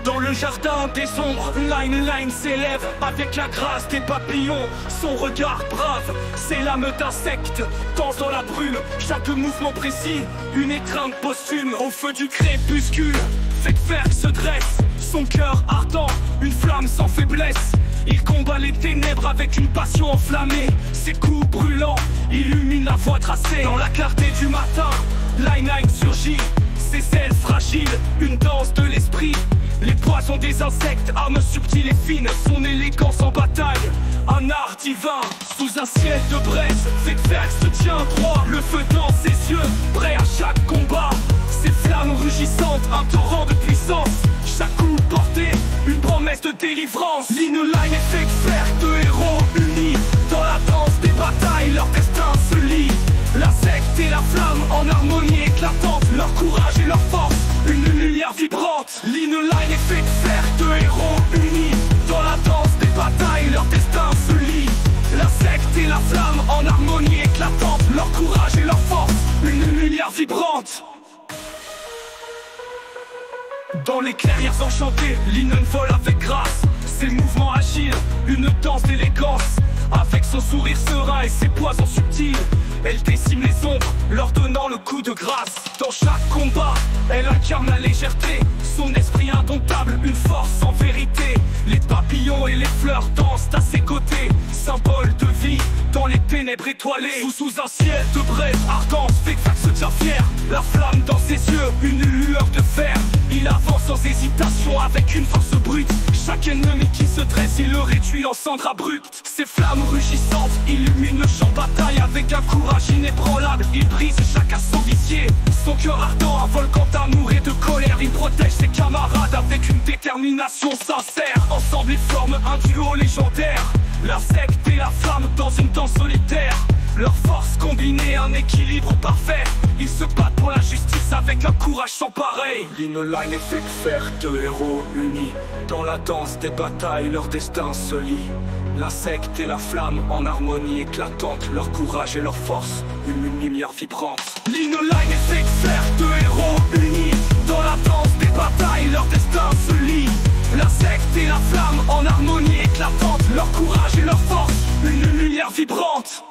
Dans le jardin des ombres, Line s'élève avec la grâce des papillons. Son regard brave, c'est l'âme d'insecte. Danse dans la brume, chaque mouvement précis, une étreinte posthume au feu du crépuscule. Fait que Ferg se dresse, son cœur ardent, une flamme sans faiblesse. Il combat les ténèbres avec une passion enflammée. Ses coups brûlants illuminent la voie tracée. Dans la clarté du matin, Line surgit, ses ailes fragiles, une danse de l'esprit. Les poisons des insectes, armes subtiles et fines, son élégance en bataille, un art divin. Sous un ciel de braise, fait que Ferg se tient droit. Le feu dans ses yeux, prêt à chaque combat. Ses flammes rugissantes, un torrent de puissance. Chaque coup porté, une promesse de délivrance. Line et fait que Ferg, deux héros unis. Dans la danse des batailles, leur destin se lie. La secte et la flamme en harmonie éclatante. Leur courage et leur force, une lumière vibrante. Line et fait que Ferg, deux héros unis. Dans la danse des batailles, leur destin se lie. La secte et la flamme en harmonie éclatante. Leur courage et leur force, une lumière vibrante. Dans les clairières enchantées, Line vole avec grâce. Ses mouvements agiles, une danse d'élégance. Avec son sourire serein et ses poisons subtils, elle décime les ombres, leur donnant le coup de grâce. Dans chaque combat, elle incarne la légèreté. Son esprit indomptable, une force en vérité. Les papillons et les fleurs dansent à ses côtés. Symbole de vie, dans les ténèbres étoilées. Sous un ciel de braise ardente, fait que Ferg se tient fier. La flamme dans ses yeux, une lueur de fer. Il avance sans hésitation avec une force brute. Chaque ennemi qui se dresse, il le réduit en cendres abruptes. Ses flammes rugissantes illuminent le champ de bataille. Avec un courage inébranlable, il brise chaque assaut vicié. Son cœur ardent, un volcan d'amour et de colère. Il protège ses camarades avec une détermination sincère. Ensemble ils forment un duo légendaire. La secte et la flamme dans une danse solitaire. Leur force combinée, un équilibre parfait. Ils se battent pour la justice avec un courage sans pareil. Line et fait que Ferg, deux héros unis. Dans la danse des batailles, leur destin se lie. La secte et la flamme en harmonie éclatante. Leur courage et leur force, une lumière vibrante. Line et fait que Ferg, deux héros unis. Dans la danse des batailles, leur destin se lie. La secte et la flamme en harmonie éclatante. Leur courage et leur force, une lumière vibrante.